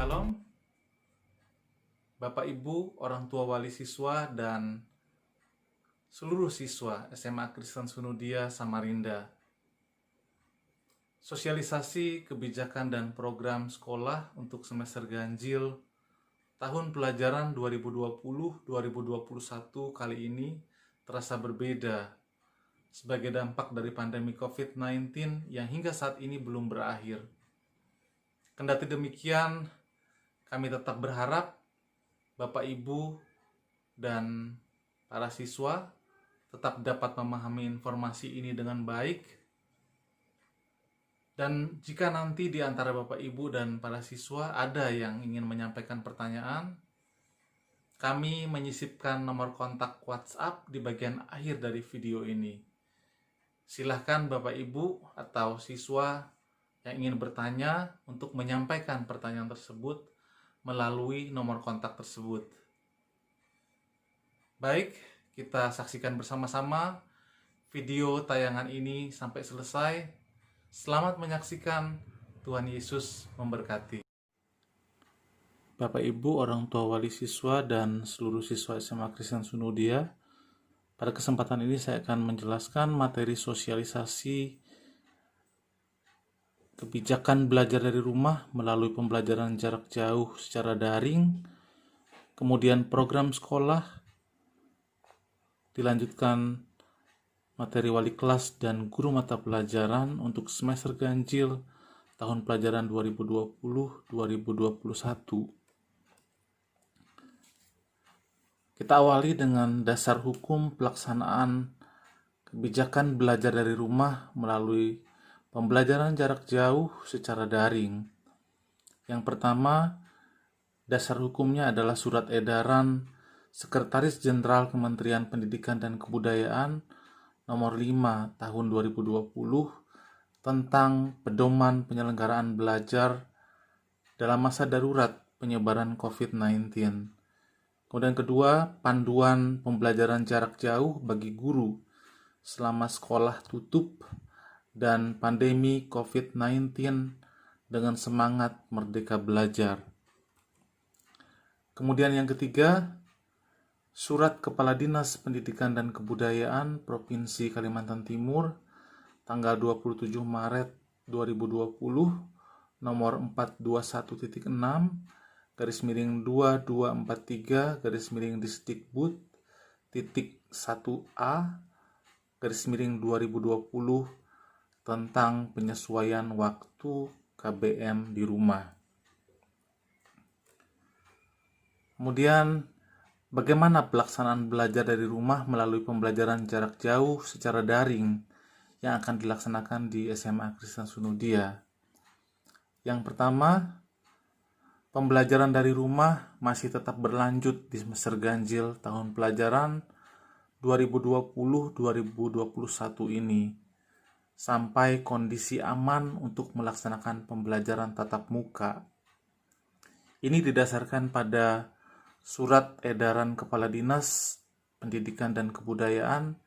Shalom, Bapak Ibu, orang tua wali siswa, dan seluruh siswa SMA Kristen Sunudia Samarinda. Sosialisasi kebijakan dan program sekolah untuk semester ganjil tahun pelajaran 2020-2021 kali ini terasa berbeda sebagai dampak dari pandemi COVID-19 yang hingga saat ini belum berakhir. Kendati demikian, kami tetap berharap Bapak Ibu dan para siswa tetap dapat memahami informasi ini dengan baik. Dan jika nanti di antara Bapak Ibu dan para siswa ada yang ingin menyampaikan pertanyaan, kami menyisipkan nomor kontak WhatsApp di bagian akhir dari video ini. Silahkan Bapak Ibu atau siswa yang ingin bertanya untuk menyampaikan pertanyaan tersebut melalui nomor kontak tersebut. Baik, kita saksikan bersama-sama video tayangan ini sampai selesai. Selamat menyaksikan, Tuhan Yesus memberkati. Bapak Ibu, orang tua wali siswa dan seluruh siswa SMA Kristen Sunudia, pada kesempatan ini saya akan menjelaskan materi sosialisasi kebijakan belajar dari rumah melalui pembelajaran jarak jauh secara daring, kemudian program sekolah, dilanjutkan materi wali kelas dan guru mata pelajaran untuk semester ganjil tahun pelajaran 2020-2021. Kita awali dengan dasar hukum pelaksanaan kebijakan belajar dari rumah melalui pembelajaran jarak jauh secara daring. Yang pertama, dasar hukumnya adalah Surat Edaran Sekretaris Jenderal Kementerian Pendidikan dan Kebudayaan nomor 5 tahun 2020 tentang pedoman penyelenggaraan belajar dalam masa darurat penyebaran COVID-19. Kemudian kedua, panduan pembelajaran jarak jauh bagi guru selama sekolah tutup dan pandemi COVID-19 dengan semangat merdeka belajar. Kemudian yang ketiga, Surat Kepala Dinas Pendidikan dan Kebudayaan Provinsi Kalimantan Timur tanggal 27 Maret 2020 nomor 421.6 garis miring 2243 garis miring Disdikbud titik 1A garis miring 2020 tentang penyesuaian waktu KBM di rumah. Kemudian, bagaimana pelaksanaan belajar dari rumah melalui pembelajaran jarak jauh secara daring yang akan dilaksanakan di SMA Kristen Sunudia? Yang pertama, pembelajaran dari rumah masih tetap berlanjut di semester ganjil tahun pelajaran 2020-2021 ini, sampai kondisi aman untuk melaksanakan pembelajaran tatap muka. Ini didasarkan pada Surat Edaran Kepala Dinas Pendidikan dan Kebudayaan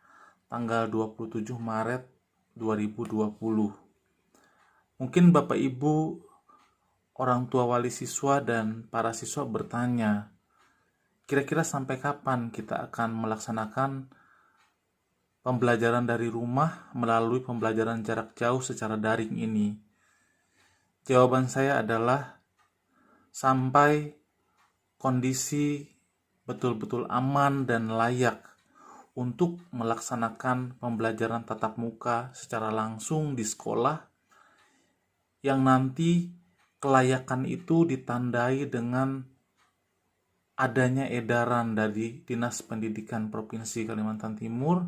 tanggal 27 Maret 2020. Mungkin Bapak Ibu, orang tua wali siswa dan para siswa bertanya, kira-kira sampai kapan kita akan melaksanakan pembelajaran dari rumah melalui pembelajaran jarak jauh secara daring ini? Jawaban saya adalah sampai kondisi betul-betul aman dan layak untuk melaksanakan pembelajaran tatap muka secara langsung di sekolah, yang nanti kelayakan itu ditandai dengan adanya edaran dari Dinas Pendidikan Provinsi Kalimantan Timur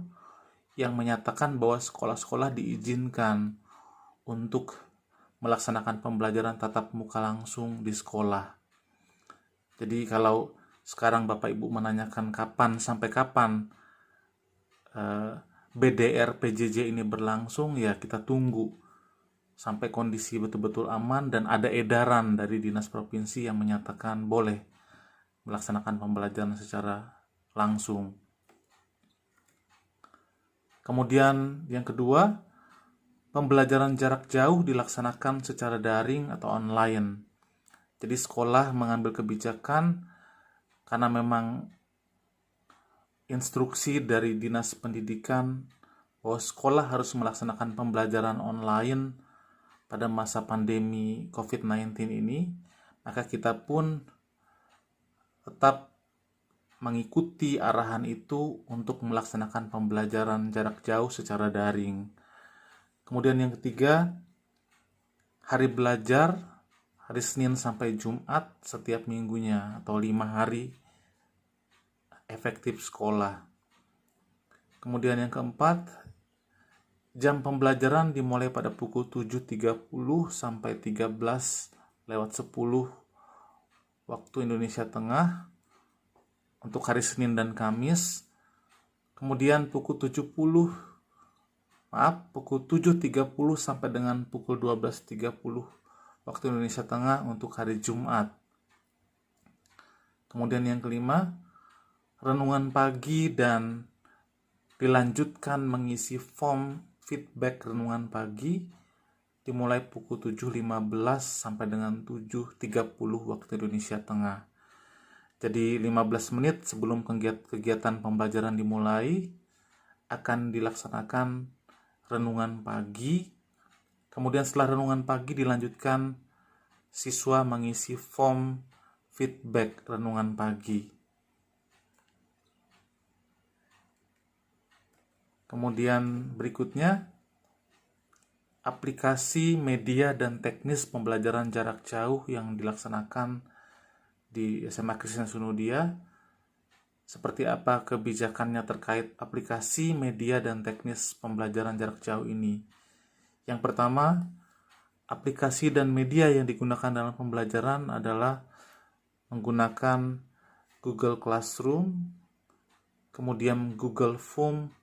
yang menyatakan bahwa sekolah-sekolah diizinkan untuk melaksanakan pembelajaran tatap muka langsung di sekolah. Jadi kalau sekarang Bapak Ibu menanyakan sampai kapan BDR PJJ ini berlangsung, ya kita tunggu sampai kondisi betul-betul aman dan ada edaran dari Dinas Provinsi yang menyatakan boleh melaksanakan pembelajaran secara langsung. Kemudian yang kedua, pembelajaran jarak jauh dilaksanakan secara daring atau online. Jadi sekolah mengambil kebijakan karena memang instruksi dari Dinas Pendidikan bahwa sekolah harus melaksanakan pembelajaran online pada masa pandemi COVID-19 ini, maka kita pun tetap mengikuti arahan itu untuk melaksanakan pembelajaran jarak jauh secara daring. Kemudian yang ketiga, hari belajar hari Senin sampai Jumat setiap minggunya atau 5 hari efektif sekolah. Kemudian yang keempat, jam pembelajaran dimulai pada pukul 7.30 sampai 13:10 waktu Indonesia Tengah untuk hari Senin dan Kamis. Kemudian pukul 7.30 sampai dengan pukul 12.30 waktu Indonesia Tengah untuk hari Jumat. Kemudian yang kelima, renungan pagi dan dilanjutkan mengisi form feedback renungan pagi dimulai pukul 7.15 sampai dengan 7.30 waktu Indonesia Tengah. Jadi 15 menit sebelum kegiatan pembelajaran dimulai akan dilaksanakan renungan pagi. Kemudian setelah renungan pagi dilanjutkan siswa mengisi form feedback renungan pagi. Kemudian berikutnya, aplikasi media dan teknis pembelajaran jarak jauh yang dilaksanakan di SMA Kristen Sunudia. Seperti apa kebijakannya terkait aplikasi media dan teknis pembelajaran jarak jauh ini? Yang pertama, aplikasi dan media yang digunakan dalam pembelajaran adalah menggunakan Google Classroom, kemudian Google Form,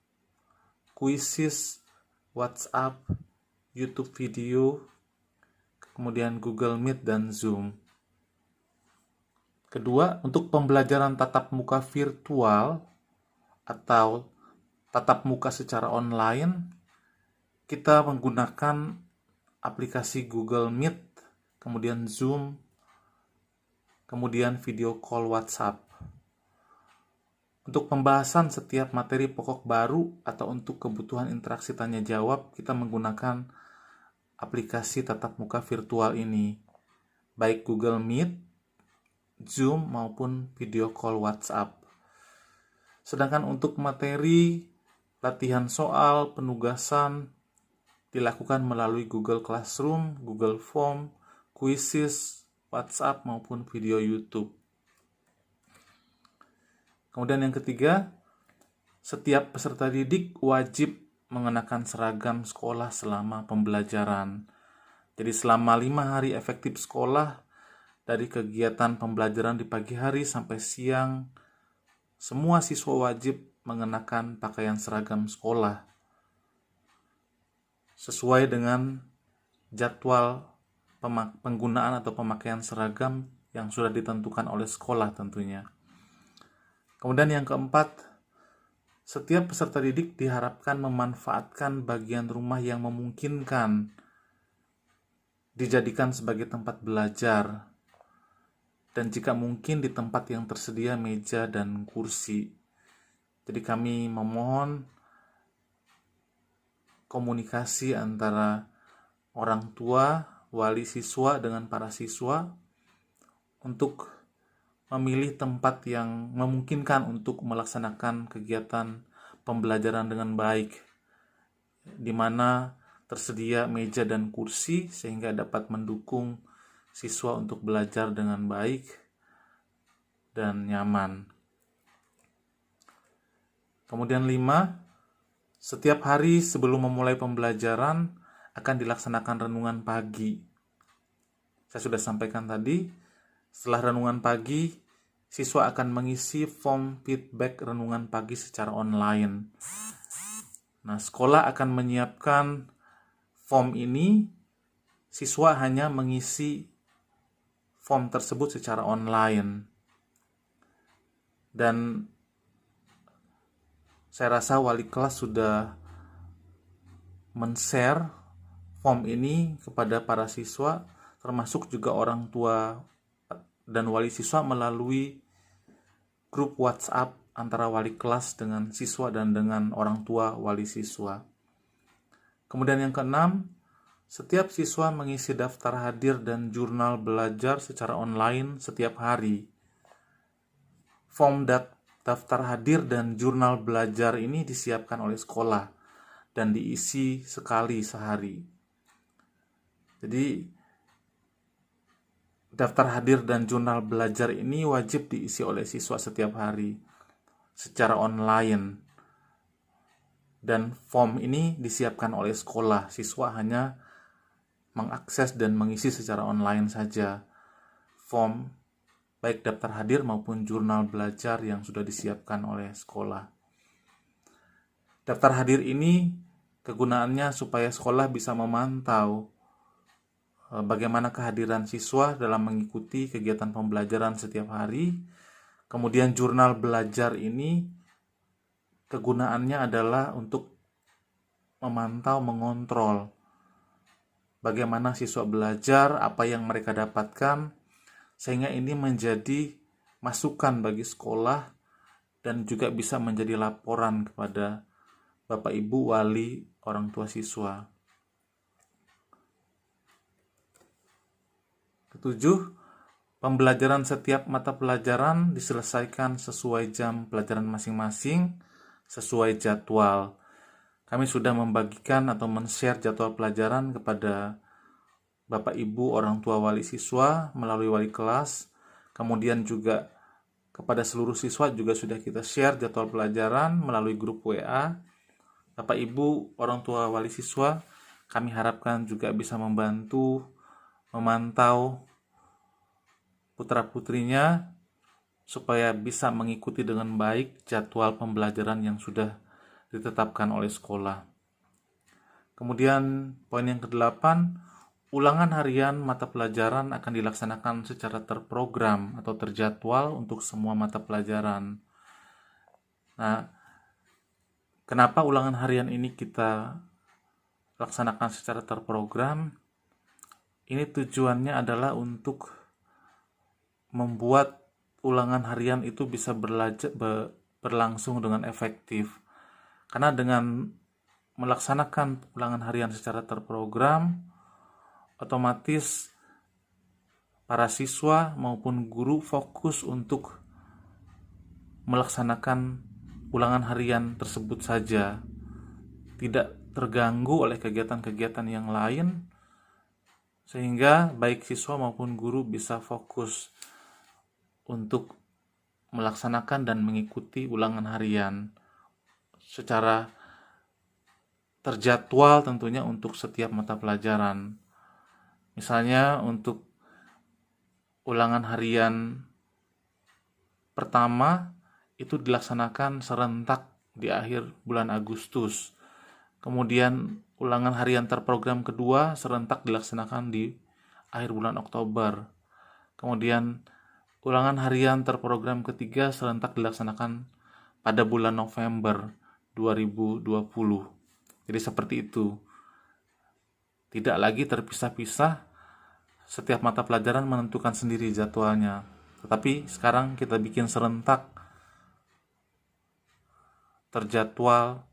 Quizzes, WhatsApp, YouTube video, kemudian Google Meet dan Zoom. Kedua, untuk pembelajaran tatap muka virtual atau tatap muka secara online, kita menggunakan aplikasi Google Meet, kemudian Zoom, kemudian video call WhatsApp. Untuk pembahasan setiap materi pokok baru atau untuk kebutuhan interaksi tanya jawab, kita menggunakan aplikasi tatap muka virtual ini, baik Google Meet, Zoom maupun video call WhatsApp. Sedangkan untuk materi latihan soal, penugasan dilakukan melalui Google Classroom, Google Form, Quizzes, WhatsApp maupun video YouTube. Kemudian yang ketiga, setiap peserta didik wajib mengenakan seragam sekolah selama pembelajaran. Jadi selama 5 hari efektif sekolah, dari kegiatan pembelajaran di pagi hari sampai siang, semua siswa wajib mengenakan pakaian seragam sekolah sesuai dengan jadwal penggunaan atau pemakaian seragam yang sudah ditentukan oleh sekolah tentunya. Kemudian yang keempat, setiap peserta didik diharapkan memanfaatkan bagian rumah yang memungkinkan dijadikan sebagai tempat belajar, dan jika mungkin di tempat yang tersedia meja dan kursi. Jadi kami memohon komunikasi antara orang tua, wali siswa dengan para siswa untuk memilih tempat yang memungkinkan untuk melaksanakan kegiatan pembelajaran dengan baik, di mana tersedia meja dan kursi sehingga dapat mendukung siswa untuk belajar dengan baik dan nyaman. Kemudian 5, setiap hari sebelum memulai pembelajaran akan dilaksanakan renungan pagi. Saya sudah sampaikan tadi, setelah renungan pagi, siswa akan mengisi form feedback renungan pagi secara online. Nah, sekolah akan menyiapkan form ini, siswa hanya mengisi form tersebut secara online. Dan saya rasa wali kelas sudah men-share form ini kepada para siswa, termasuk juga orang tua dan wali siswa melalui grup WhatsApp antara wali kelas dengan siswa dan dengan orang tua wali siswa. Kemudian yang keenam, setiap siswa mengisi daftar hadir dan jurnal belajar secara online setiap hari. Form daftar hadir dan jurnal belajar ini disiapkan oleh sekolah dan diisi sekali sehari. Jadi daftar hadir dan jurnal belajar ini wajib diisi oleh siswa setiap hari secara online. Dan form ini disiapkan oleh sekolah. Siswa hanya mengakses dan mengisi secara online saja form baik daftar hadir maupun jurnal belajar yang sudah disiapkan oleh sekolah. Daftar hadir ini kegunaannya supaya sekolah bisa memantau bagaimana kehadiran siswa dalam mengikuti kegiatan pembelajaran setiap hari. Kemudian jurnal belajar ini kegunaannya adalah untuk memantau, mengontrol bagaimana siswa belajar, apa yang mereka dapatkan, sehingga ini menjadi masukan bagi sekolah dan juga bisa menjadi laporan kepada Bapak Ibu wali orang tua siswa. Ketujuh, pembelajaran setiap mata pelajaran diselesaikan sesuai jam pelajaran masing-masing, sesuai jadwal. Kami sudah membagikan atau men-share jadwal pelajaran kepada Bapak Ibu orang tua wali siswa melalui wali kelas. Kemudian juga kepada seluruh siswa juga sudah kita share jadwal pelajaran melalui grup WA. Bapak Ibu orang tua wali siswa, kami harapkan juga bisa membantu memantau putra-putrinya supaya bisa mengikuti dengan baik jadwal pembelajaran yang sudah ditetapkan oleh sekolah. Kemudian poin yang ke-8, ulangan harian mata pelajaran akan dilaksanakan secara terprogram atau terjadwal untuk semua mata pelajaran. Nah, kenapa ulangan harian ini kita laksanakan secara terprogram? Ini tujuannya adalah untuk membuat ulangan harian itu bisa berlangsung dengan efektif. Karena dengan melaksanakan ulangan harian secara terprogram, otomatis para siswa maupun guru fokus untuk melaksanakan ulangan harian tersebut saja, tidak terganggu oleh kegiatan-kegiatan yang lain, sehingga baik siswa maupun guru bisa fokus untuk melaksanakan dan mengikuti ulangan harian secara terjadwal tentunya untuk setiap mata pelajaran. Misalnya untuk ulangan harian pertama itu dilaksanakan serentak di akhir bulan Agustus. Kemudian ulangan harian terprogram kedua serentak dilaksanakan di akhir bulan Oktober. Kemudian ulangan harian terprogram ketiga serentak dilaksanakan pada bulan November 2020. Jadi seperti itu. Tidak lagi terpisah-pisah, setiap mata pelajaran menentukan sendiri jadwalnya. Tetapi sekarang kita bikin serentak, terjadwal,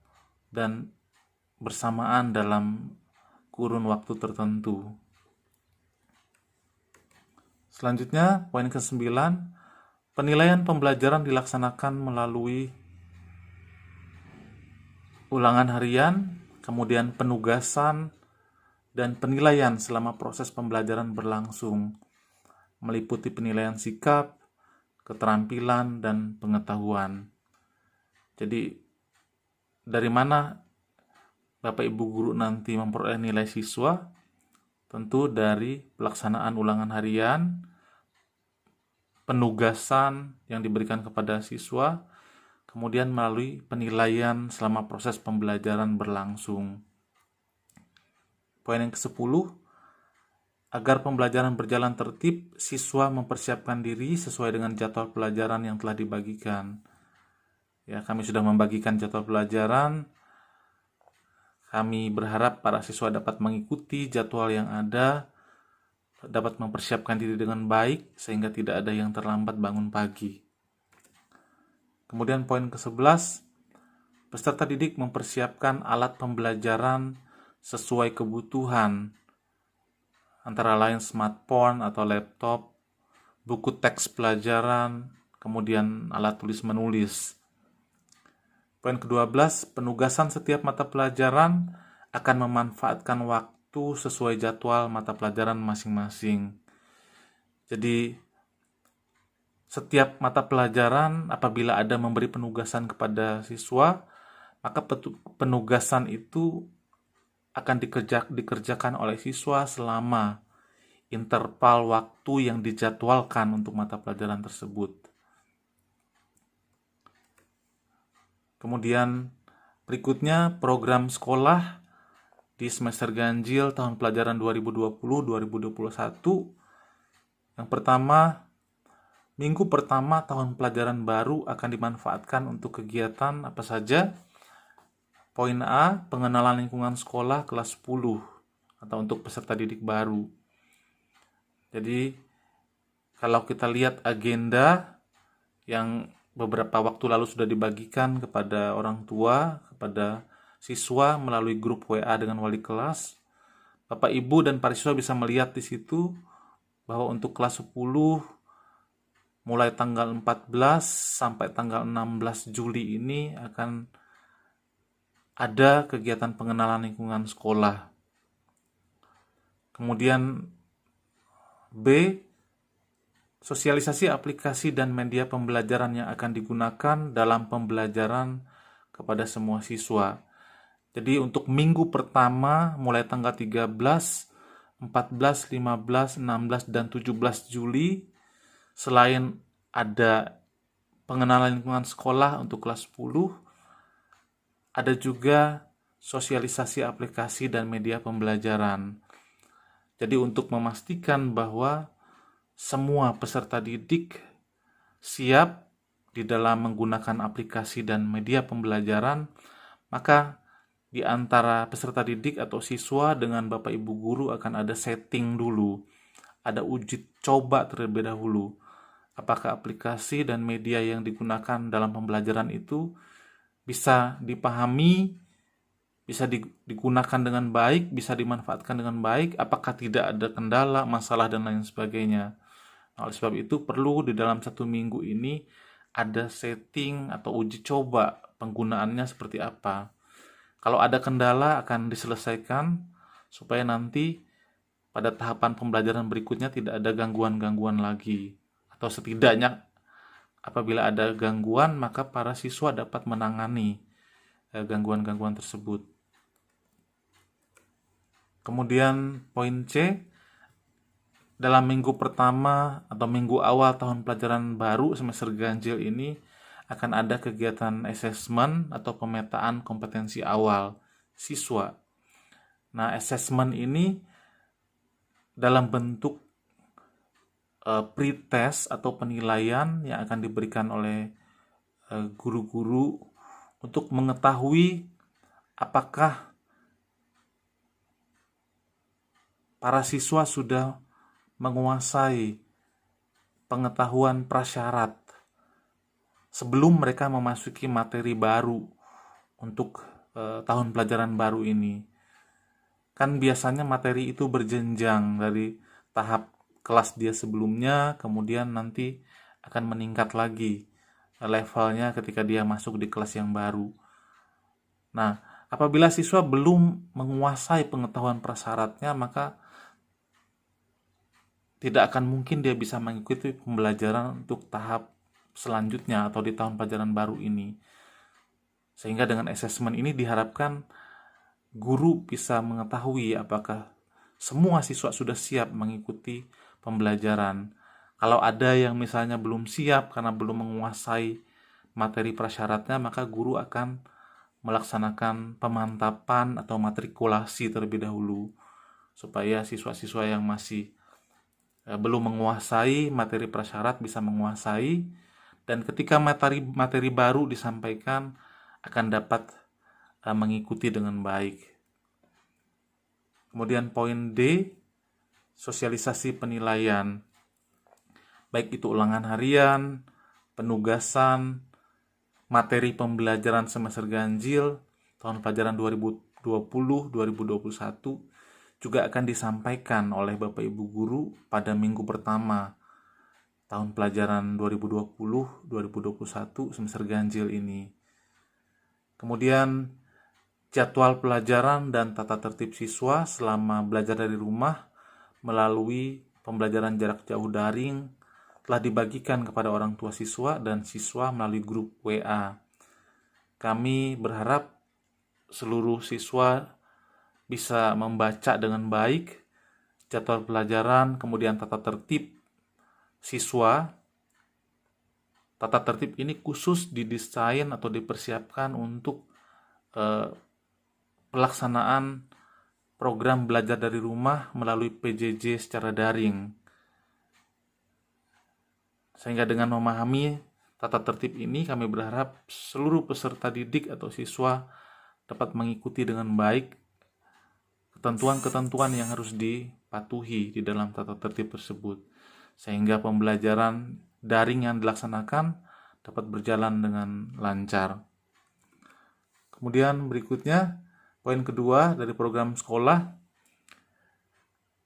dan bersamaan dalam kurun waktu tertentu. Selanjutnya, poin ke-9, penilaian pembelajaran dilaksanakan melalui ulangan harian, kemudian penugasan, dan penilaian selama proses pembelajaran berlangsung, meliputi penilaian sikap, keterampilan, dan pengetahuan. Jadi, dari mana Bapak Ibu guru nanti memperoleh nilai siswa? Tentu dari pelaksanaan ulangan harian, penugasan yang diberikan kepada siswa, kemudian melalui penilaian selama proses pembelajaran berlangsung. Poin yang ke-10, agar pembelajaran berjalan tertib, siswa mempersiapkan diri sesuai dengan jadwal pelajaran yang telah dibagikan. Ya, kami sudah membagikan jadwal pelajaran. Kami berharap para siswa dapat mengikuti jadwal yang ada dapat mempersiapkan diri dengan baik sehingga tidak ada yang terlambat bangun pagi. Kemudian poin ke-11, peserta didik mempersiapkan alat pembelajaran sesuai kebutuhan, antara lain smartphone atau laptop, buku teks pelajaran, kemudian alat tulis menulis. Poin ke-12, penugasan setiap mata pelajaran akan memanfaatkan waktu sesuai jadwal mata pelajaran masing-masing. Jadi, setiap mata pelajaran apabila ada memberi penugasan kepada siswa, maka penugasan itu akan dikerjakan oleh siswa selama interval waktu yang dijadwalkan untuk mata pelajaran tersebut. Kemudian berikutnya program sekolah di semester ganjil tahun pelajaran 2020-2021. Yang pertama, minggu pertama tahun pelajaran baru akan dimanfaatkan untuk kegiatan apa saja? Poin A, pengenalan lingkungan sekolah kelas 10 atau untuk peserta didik baru. Jadi, kalau kita lihat agenda yang beberapa waktu lalu sudah dibagikan kepada orang tua, kepada siswa melalui grup WA dengan wali kelas, Bapak Ibu dan para siswa bisa melihat di situ bahwa untuk kelas 10 mulai tanggal 14 sampai tanggal 16 Juli ini akan ada kegiatan pengenalan lingkungan sekolah. Kemudian B, sosialisasi aplikasi dan media pembelajaran yang akan digunakan dalam pembelajaran kepada semua siswa. Jadi untuk minggu pertama mulai tanggal 13, 14, 15, 16, dan 17 Juli, selain ada pengenalan lingkungan sekolah untuk kelas 10, ada juga sosialisasi aplikasi dan media pembelajaran. Jadi untuk memastikan bahwa semua peserta didik siap di dalam menggunakan aplikasi dan media pembelajaran, maka di antara peserta didik atau siswa dengan Bapak Ibu guru akan ada setting dulu, ada uji coba terlebih dahulu. Apakah aplikasi dan media yang digunakan dalam pembelajaran itu bisa dipahami, bisa digunakan dengan baik, bisa dimanfaatkan dengan baik, apakah tidak ada kendala, masalah, dan lain sebagainya. Nah, oleh sebab itu perlu di dalam 1 minggu ini ada setting atau uji coba penggunaannya seperti apa. Kalau ada kendala akan diselesaikan supaya nanti pada tahapan pembelajaran berikutnya tidak ada gangguan-gangguan lagi. Atau setidaknya apabila ada gangguan maka para siswa dapat menangani gangguan-gangguan tersebut. Kemudian poin C, dalam minggu pertama atau minggu awal tahun pelajaran baru semester ganjil ini akan ada kegiatan assessment atau pemetaan kompetensi awal siswa. Nah, assessment ini dalam bentuk pre-test atau penilaian yang akan diberikan oleh guru-guru untuk mengetahui apakah para siswa sudah menguasai pengetahuan prasyarat sebelum mereka memasuki materi baru untuk tahun pelajaran baru ini. Kan biasanya materi itu berjenjang dari tahap kelas dia sebelumnya, kemudian nanti akan meningkat lagi levelnya ketika dia masuk di kelas yang baru. Nah, apabila siswa belum menguasai pengetahuan prasyaratnya, maka tidak akan mungkin dia bisa mengikuti pembelajaran untuk tahap selanjutnya atau di tahun pelajaran baru ini. Sehingga dengan assessment ini diharapkan guru bisa mengetahui apakah semua siswa sudah siap mengikuti pembelajaran. Kalau ada yang misalnya belum siap karena belum menguasai materi prasyaratnya, maka guru akan melaksanakan pemantapan atau matrikulasi terlebih dahulu supaya siswa-siswa yang masih belum menguasai materi prasyarat bisa menguasai, dan ketika materi baru disampaikan akan dapat mengikuti dengan baik. Kemudian poin D, sosialisasi penilaian, baik itu ulangan harian, penugasan, materi pembelajaran semester ganjil tahun pelajaran 2020-2021 juga akan disampaikan oleh Bapak Ibu Guru pada minggu pertama tahun pelajaran 2020-2021 semester ganjil ini. Kemudian jadwal pelajaran dan tata tertib siswa selama belajar dari rumah melalui pembelajaran jarak jauh daring telah dibagikan kepada orang tua siswa dan siswa melalui grup WA. Kami berharap seluruh siswa bisa membaca dengan baik jadwal pelajaran, kemudian tata tertib siswa. Tata tertib ini khusus didesain atau dipersiapkan untuk pelaksanaan program belajar dari rumah melalui PJJ secara daring. Sehingga dengan memahami tata tertib ini, kami berharap seluruh peserta didik atau siswa dapat mengikuti dengan baik ketentuan-ketentuan yang harus dipatuhi di dalam tata tertib tersebut, sehingga pembelajaran daring yang dilaksanakan dapat berjalan dengan lancar. Kemudian berikutnya, poin kedua dari program sekolah,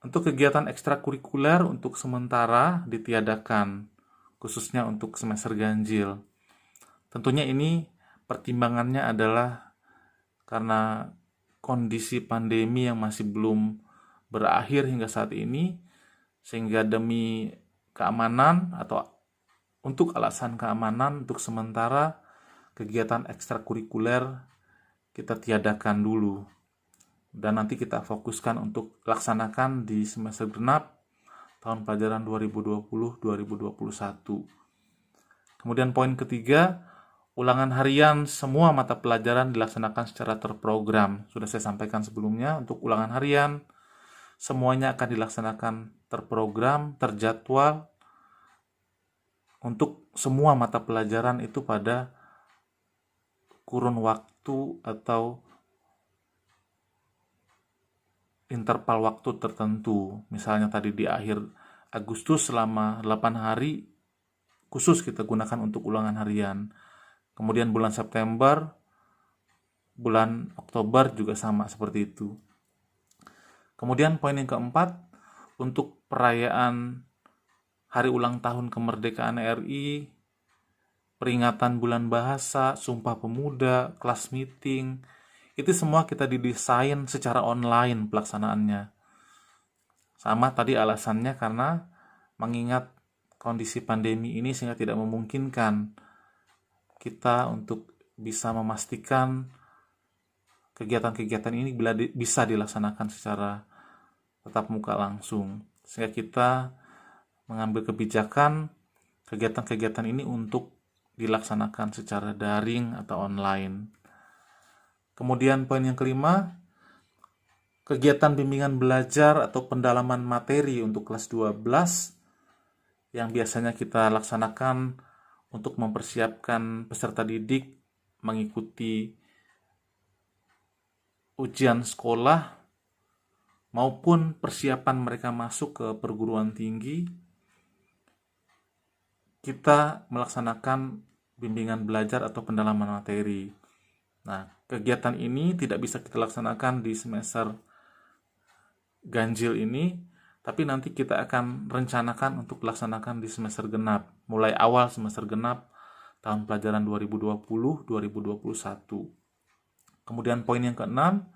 untuk kegiatan ekstrakurikuler untuk sementara ditiadakan, khususnya untuk semester ganjil. Tentunya ini pertimbangannya adalah karena kondisi pandemi yang masih belum berakhir hingga saat ini, sehingga demi keamanan atau untuk alasan keamanan untuk sementara kegiatan ekstrakurikuler kita tiadakan dulu. Dan nanti kita fokuskan untuk laksanakan di semester genap tahun pelajaran 2020-2021. Kemudian poin ketiga, ulangan harian semua mata pelajaran dilaksanakan secara terprogram. Sudah saya sampaikan sebelumnya, untuk ulangan harian semuanya akan dilaksanakan terprogram, terjadwal untuk semua mata pelajaran itu pada kurun waktu atau interval waktu tertentu. Misalnya tadi di akhir Agustus selama 8 hari khusus kita gunakan untuk ulangan harian. Kemudian bulan September, bulan Oktober juga sama seperti itu. Kemudian poin yang keempat, untuk perayaan hari ulang tahun kemerdekaan RI, peringatan bulan bahasa, Sumpah Pemuda, kelas meeting, itu semua kita didesain secara online pelaksanaannya. Sama tadi alasannya karena mengingat kondisi pandemi ini sehingga tidak memungkinkan kita untuk bisa memastikan kegiatan-kegiatan ini bisa dilaksanakan secara tatap muka langsung. Sehingga kita mengambil kebijakan kegiatan-kegiatan ini untuk dilaksanakan secara daring atau online. Kemudian poin yang kelima, kegiatan bimbingan belajar atau pendalaman materi untuk kelas 12 yang biasanya kita laksanakan untuk mempersiapkan peserta didik mengikuti ujian sekolah maupun persiapan mereka masuk ke perguruan tinggi. Kita melaksanakan bimbingan belajar atau pendalaman materi. Nah, kegiatan ini tidak bisa kita laksanakan di semester ganjil ini, tapi nanti kita akan rencanakan untuk laksanakan di semester genap, mulai awal semester genap tahun pelajaran 2020-2021. Kemudian poin yang keenam,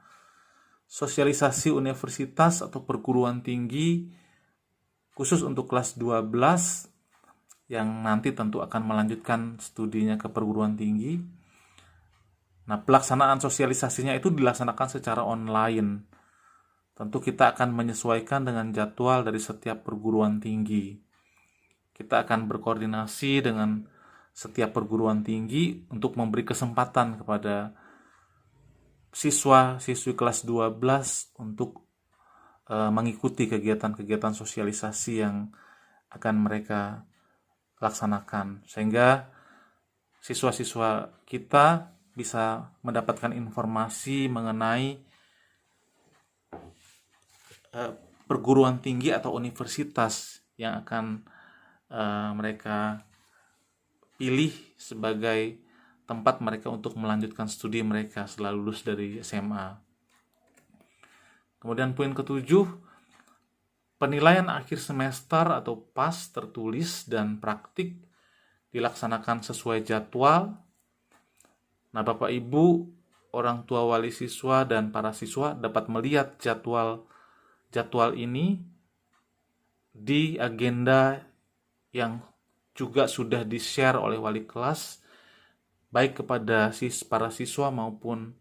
sosialisasi universitas atau perguruan tinggi khusus untuk kelas 12 yang nanti tentu akan melanjutkan studinya ke perguruan tinggi. Nah, pelaksanaan sosialisasinya itu dilaksanakan secara online. Tentu kita akan menyesuaikan dengan jadwal dari setiap perguruan tinggi. Kita akan berkoordinasi dengan setiap perguruan tinggi untuk memberi kesempatan kepada siswa-siswi kelas 12 untuk mengikuti kegiatan-kegiatan sosialisasi yang akan mereka laksanakan. Sehingga siswa-siswa kita bisa mendapatkan informasi mengenai perguruan tinggi atau universitas yang akan mereka pilih sebagai tempat mereka untuk melanjutkan studi mereka setelah lulus dari SMA. Kemudian poin ketujuh, penilaian akhir semester atau PAS tertulis dan praktik dilaksanakan sesuai jadwal. Nah, Bapak Ibu, orang tua wali siswa dan para siswa dapat melihat jadwal ini di agenda yang juga sudah di-share oleh wali kelas, baik kepada para siswa maupun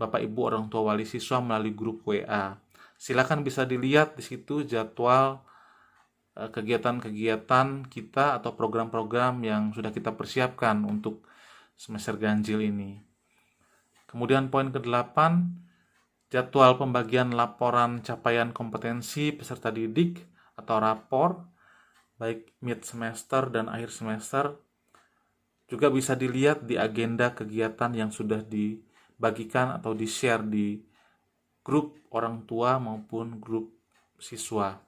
Bapak Ibu orang tua wali siswa melalui grup WA. Silakan bisa dilihat di situ jadwal kegiatan-kegiatan kita atau program-program yang sudah kita persiapkan untuk semester ganjil ini. Kemudian poin ke-8, jadwal pembagian laporan capaian kompetensi peserta didik atau rapor, baik mid semester dan akhir semester, juga bisa dilihat di agenda kegiatan yang sudah dibagikan atau di-share di grup orang tua maupun grup siswa.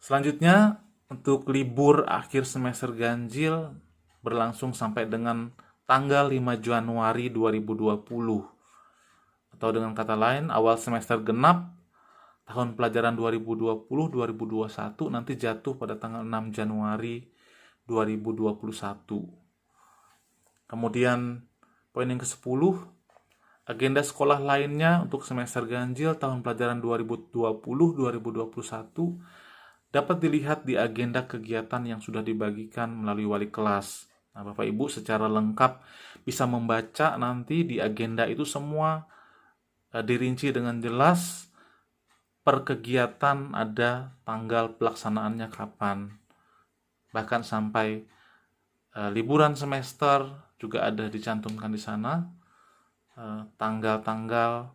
Selanjutnya, untuk libur akhir semester ganjil berlangsung sampai dengan tanggal 5 Januari 2020. Atau dengan kata lain, awal semester genap tahun pelajaran 2020-2021 nanti jatuh pada tanggal 6 Januari 2021. Kemudian poin yang ke-10, agenda sekolah lainnya untuk semester ganjil tahun pelajaran 2020-2021 dapat dilihat di agenda kegiatan yang sudah dibagikan melalui wali kelas. Nah, Bapak Ibu secara lengkap bisa membaca nanti di agenda itu semua dirinci dengan jelas, per kegiatan ada tanggal pelaksanaannya kapan. Bahkan sampai liburan semester juga ada dicantumkan di sana tanggal-tanggal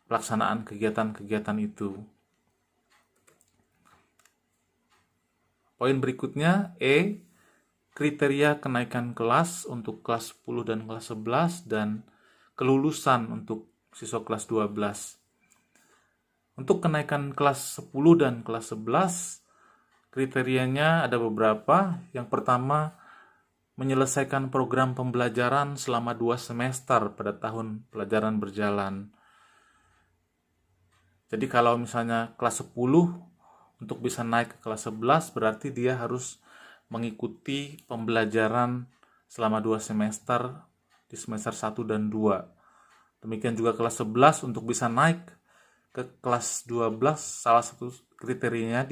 pelaksanaan kegiatan-kegiatan itu. Poin berikutnya, kriteria kenaikan kelas untuk kelas 10 dan kelas 11 dan kelulusan untuk siswa kelas 12. Untuk kenaikan kelas 10 dan kelas 11, kriterianya ada beberapa. Yang pertama, menyelesaikan program pembelajaran selama 2 semester pada tahun pelajaran berjalan. Jadi kalau misalnya kelas 10 untuk bisa naik ke kelas 11 berarti dia harus mengikuti pembelajaran selama 2 semester di semester 1 dan 2. Demikian juga kelas 11 untuk bisa naik ke kelas 12, salah satu kriterianya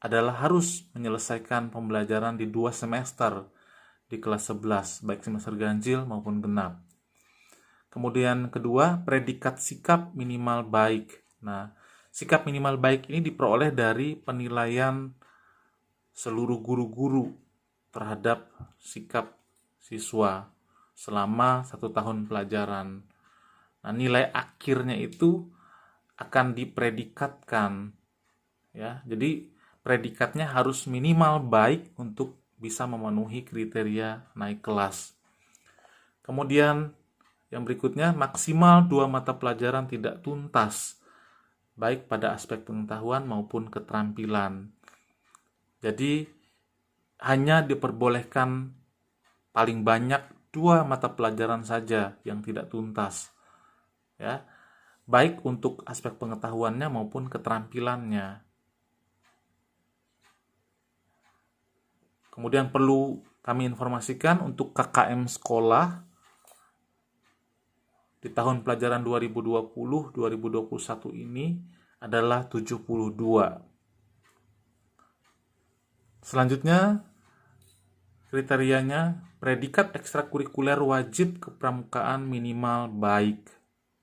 adalah harus menyelesaikan pembelajaran di 2 semester di kelas 11, baik semester ganjil maupun genap. Kemudian kedua, predikat sikap minimal baik. Nah, sikap minimal baik ini diperoleh dari penilaian seluruh guru-guru terhadap sikap siswa selama 1 tahun pelajaran. Nah, nilai akhirnya itu akan dipredikatkan, ya. Jadi predikatnya harus minimal baik untuk bisa memenuhi kriteria naik kelas. Kemudian yang berikutnya, maksimal 2 mata pelajaran tidak tuntas, baik pada aspek pengetahuan maupun keterampilan. Jadi hanya diperbolehkan paling banyak 2 mata pelajaran saja yang tidak tuntas, ya, baik untuk aspek pengetahuannya maupun keterampilannya. Kemudian perlu kami informasikan untuk KKM sekolah di tahun pelajaran 2020-2021 ini adalah 72. Selanjutnya, kriterianya predikat ekstrakurikuler wajib kepramukaan minimal baik.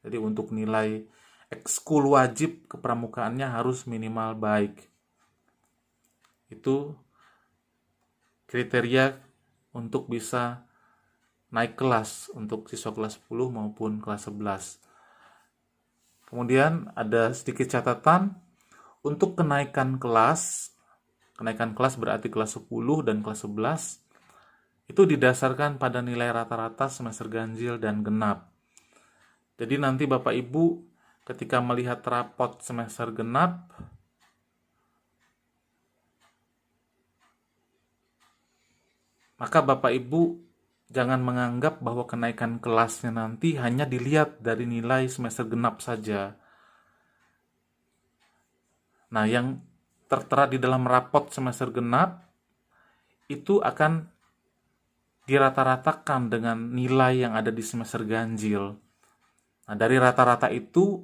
Jadi untuk nilai ekskul wajib kepramukaannya harus minimal baik. Itu kriteria untuk bisa naik kelas untuk siswa kelas 10 maupun kelas 11. Kemudian ada sedikit catatan untuk kenaikan kelas berarti kelas 10 dan kelas 11 itu didasarkan pada nilai rata-rata semester ganjil dan genap. Jadi nanti Bapak Ibu ketika melihat rapot semester genap, maka Bapak Ibu jangan menganggap bahwa kenaikan kelasnya nanti hanya dilihat dari nilai semester genap saja. Nah, yang tertera di dalam rapot semester genap itu akan dirata-ratakan dengan nilai yang ada di semester ganjil. Nah, dari rata-rata itu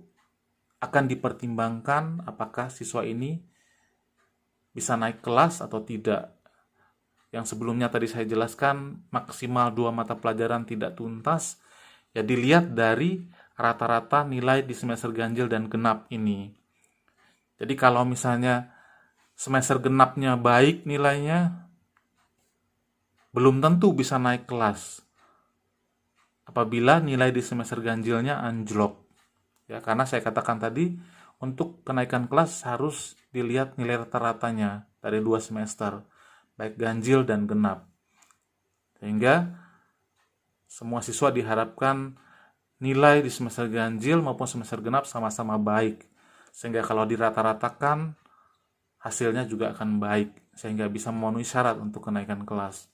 akan dipertimbangkan apakah siswa ini bisa naik kelas atau tidak. Yang sebelumnya tadi saya jelaskan maksimal 2 mata pelajaran tidak tuntas, ya dilihat dari rata-rata nilai di semester ganjil dan genap ini. Jadi kalau misalnya semester genapnya baik nilainya, belum tentu bisa naik kelas apabila nilai di semester ganjilnya anjlok. Ya, karena saya katakan tadi untuk kenaikan kelas harus dilihat nilai rata-ratanya dari 2 semester, baik ganjil dan genap. Sehingga semua siswa diharapkan nilai di semester ganjil maupun semester genap sama-sama baik. Sehingga kalau dirata-ratakan hasilnya juga akan baik sehingga bisa memenuhi syarat untuk kenaikan kelas.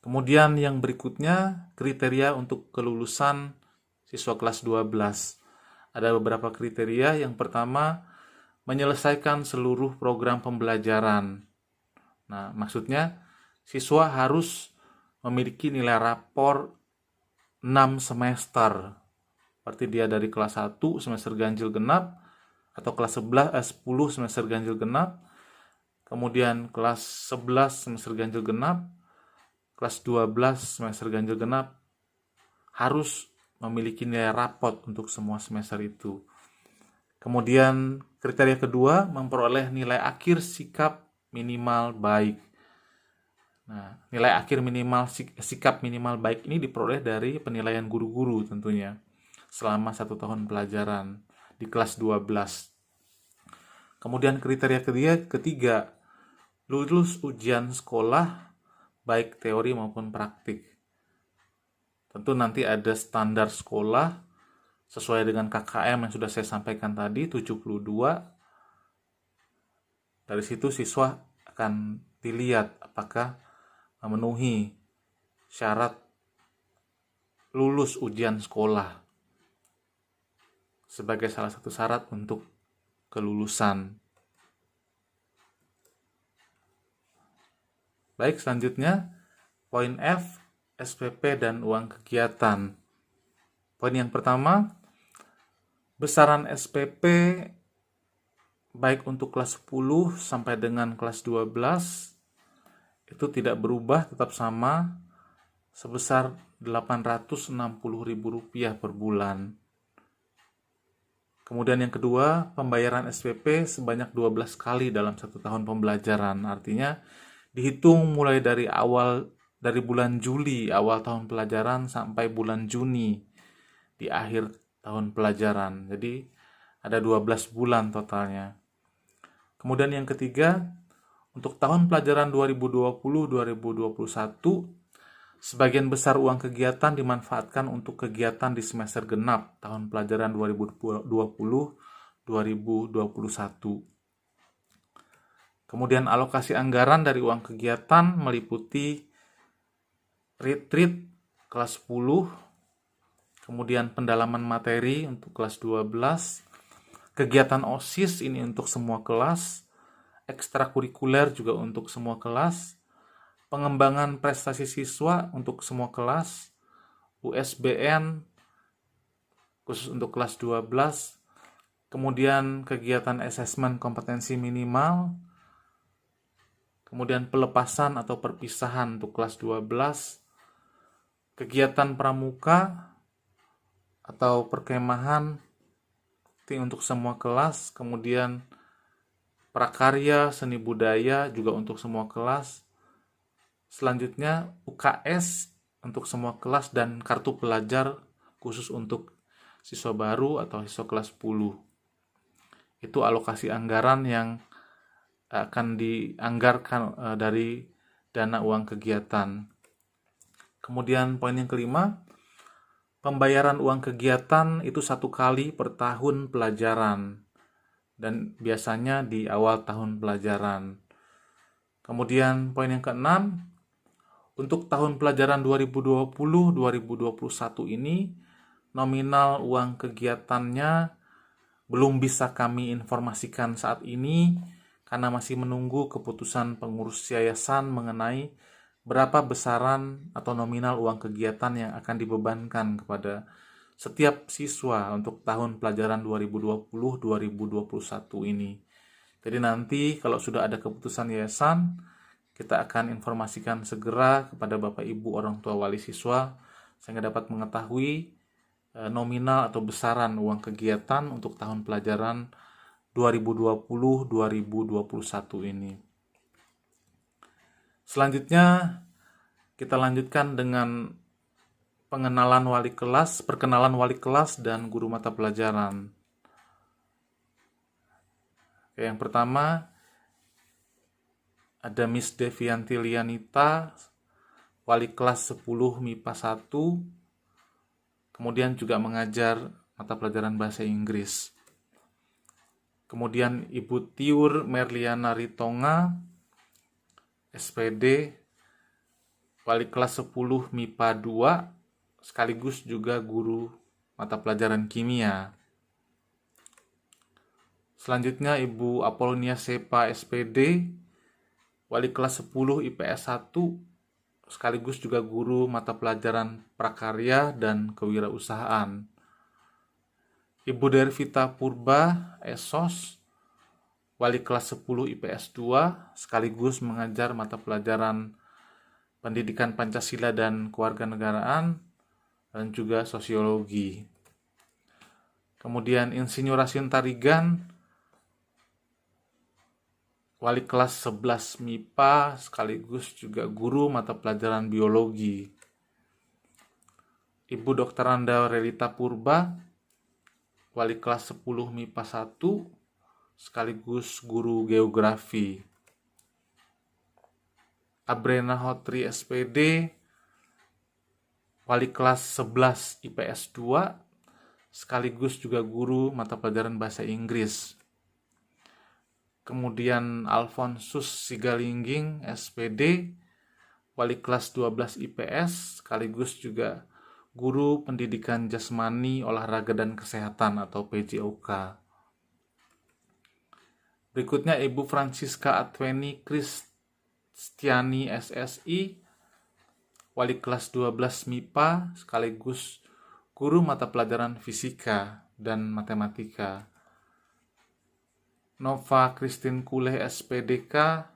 Kemudian yang berikutnya kriteria untuk kelulusan siswa kelas 12. Ada beberapa kriteria. Yang pertama, menyelesaikan seluruh program pembelajaran. Nah, maksudnya siswa harus memiliki nilai rapor 6 semester. Berarti dia dari kelas 1 semester ganjil genap atau kelas 10 semester ganjil genap, kemudian kelas 11 semester ganjil genap, kelas 12 semester ganjil genap, harus memiliki nilai rapot untuk semua semester itu. Kemudian kriteria kedua, memperoleh nilai akhir sikap minimal baik. Nah, nilai akhir minimal sikap minimal baik ini diperoleh dari penilaian guru-guru tentunya selama 1 tahun pelajaran di kelas 12. Kemudian kriteria ketiga, lulus ujian sekolah baik teori maupun praktik. Tentu nanti ada standar sekolah sesuai dengan KKM yang sudah saya sampaikan tadi, 72. Dari situ siswa akan dilihat apakah memenuhi syarat lulus ujian sekolah sebagai salah satu syarat untuk kelulusan. Baik, selanjutnya poin F, SPP dan uang kegiatan. Poin yang pertama, besaran SPP baik untuk kelas 10 sampai dengan kelas 12 itu tidak berubah, tetap sama sebesar Rp860.000 per bulan. Kemudian yang kedua, pembayaran SPP sebanyak 12 kali dalam 1 tahun pembelajaran. Artinya dihitung mulai dari bulan Juli awal tahun pelajaran sampai bulan Juni di akhir tahun pelajaran. Jadi ada 12 bulan totalnya. Kemudian yang ketiga, untuk tahun pelajaran 2020-2021, sebagian besar uang kegiatan dimanfaatkan untuk kegiatan di semester genap tahun pelajaran 2020-2021. Kemudian alokasi anggaran dari uang kegiatan meliputi retreat kelas 10, kemudian pendalaman materi untuk kelas 12, kegiatan OSIS ini untuk semua kelas, ekstrakurikuler juga untuk semua kelas, pengembangan prestasi siswa untuk semua kelas, USBN khusus untuk kelas 12, kemudian kegiatan asesmen kompetensi minimal, kemudian pelepasan atau perpisahan untuk kelas 12, kegiatan pramuka atau perkemahan untuk semua kelas, kemudian prakarya, seni budaya juga untuk semua kelas. Selanjutnya UKS untuk semua kelas dan kartu pelajar khusus untuk siswa baru atau siswa kelas 10. Itu alokasi anggaran yang akan dianggarkan dari dana uang kegiatan. Kemudian poin yang kelima, pembayaran uang kegiatan itu 1 kali per tahun pelajaran dan biasanya di awal tahun pelajaran. Kemudian poin yang keenam, untuk tahun pelajaran 2020-2021 ini nominal uang kegiatannya belum bisa kami informasikan saat ini karena masih menunggu keputusan pengurus yayasan mengenai berapa besaran atau nominal uang kegiatan yang akan dibebankan kepada setiap siswa untuk tahun pelajaran 2020-2021 ini. Jadi nanti kalau sudah ada keputusan yayasan, kita akan informasikan segera kepada Bapak Ibu orang tua wali siswa sehingga dapat mengetahui nominal atau besaran uang kegiatan untuk tahun pelajaran 2020-2021 ini. Selanjutnya kita lanjutkan dengan perkenalan wali kelas dan guru mata pelajaran. Yang pertama ada Miss Devianti Lianita, wali kelas 10 MIPA 1, kemudian juga mengajar mata pelajaran bahasa Inggris. Kemudian Ibu Tiur Merliana Ritonga, SPD, wali kelas 10 MIPA 2, sekaligus juga guru mata pelajaran kimia. Selanjutnya Ibu Apolonia Sepa, SPD, wali kelas 10 IPS 1, sekaligus juga guru mata pelajaran prakarya dan kewirausahaan. Ibu Dervita Purba, ESOS, wali kelas 10 IPS 2, sekaligus mengajar mata pelajaran pendidikan Pancasila dan kewarganegaraan dan juga sosiologi. Kemudian Insinyur Rasin Tarigan, wali kelas 11 MIPA, sekaligus juga guru mata pelajaran biologi. Ibu Dr. Anda Relita Purba, wali kelas 10 MIPA 1, sekaligus guru geografi. Abrena Hotri, SPD, wali kelas 11 IPS 2, sekaligus juga guru mata pelajaran bahasa Inggris. Kemudian Alfonsus Sigalingging, SPD, wali kelas 12 IPS, sekaligus juga guru pendidikan jasmani, olahraga dan kesehatan atau PJOK. Berikutnya Ibu Francisca Atweni Kristiani, SSI, wali kelas 12 MIPA, sekaligus guru mata pelajaran fisika dan matematika. Nova Christine Kuleh, SPDK,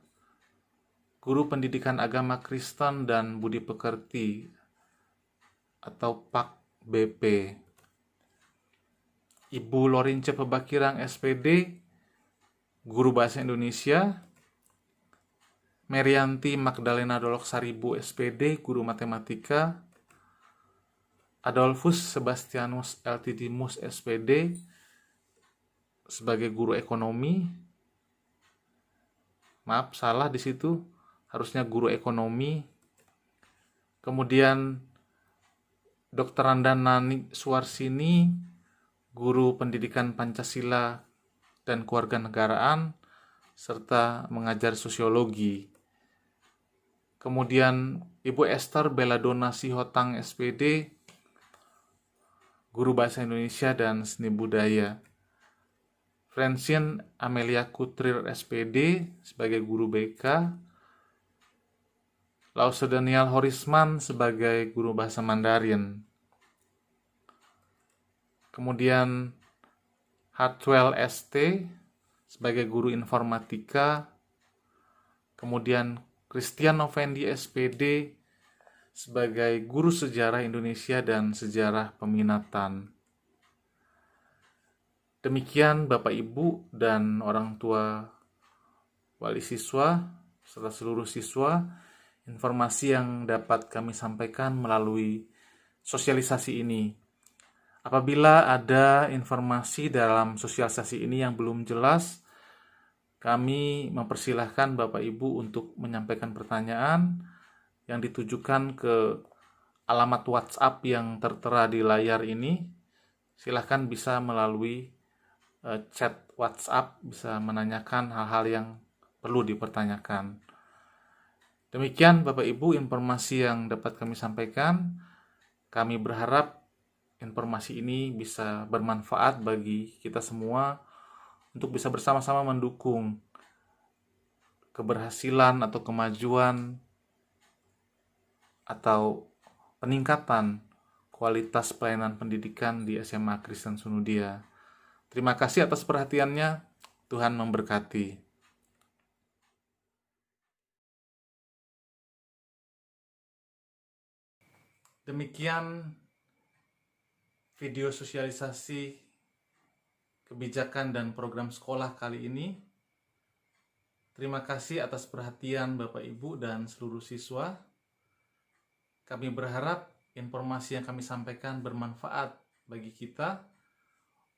guru pendidikan agama Kristen dan budi pekerti atau PAK BP. Ibu Lorince Pebakirang, SPD, guru bahasa Indonesia. Merianti Magdalena Dolok Saribu, SPD, guru matematika. Adolfus Sebastianus Eltidimus, SPD, sebagai guru ekonomi. Maaf, salah di situ. Harusnya guru ekonomi. Kemudian Dr. Anda Nani Suarsini, guru pendidikan Pancasila dan kewarganegaraan, serta mengajar sosiologi. Kemudian Ibu Esther Belladonna Sihotang, SPD, guru bahasa Indonesia dan seni budaya. Francine Amelia Kutrir, SPD, sebagai guru BK. Lause Daniel Horisman sebagai guru bahasa Mandarin. Kemudian Hartwell ST sebagai guru informatika. Kemudian Christian Novendi, SPD, sebagai guru sejarah Indonesia dan sejarah peminatan. Demikian Bapak Ibu dan orang tua wali siswa serta seluruh siswa, informasi yang dapat kami sampaikan melalui sosialisasi ini. Apabila ada informasi dalam sosialisasi ini yang belum jelas, Kami mempersilahkan Bapak Ibu untuk menyampaikan pertanyaan yang ditujukan ke alamat WhatsApp yang tertera di layar ini. Silahkan bisa melalui chat WhatsApp, bisa menanyakan hal-hal yang perlu dipertanyakan. Demikian Bapak Ibu informasi yang dapat kami sampaikan. Kami berharap informasi ini bisa bermanfaat bagi kita semua untuk bisa bersama-sama mendukung keberhasilan atau kemajuan atau peningkatan kualitas pelayanan pendidikan di SMA Kristen Sunudia. Terima kasih atas perhatiannya. Tuhan memberkati. Demikian video sosialisasi kebijakan dan program sekolah kali ini. Terima kasih atas perhatian Bapak Ibu dan seluruh siswa. Kami berharap informasi yang kami sampaikan bermanfaat bagi kita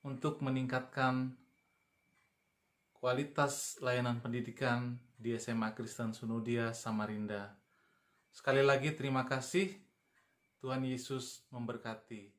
untuk meningkatkan kualitas layanan pendidikan di SMA Kristen Sunudia Samarinda. Sekali lagi terima kasih. Tuhan Yesus memberkati.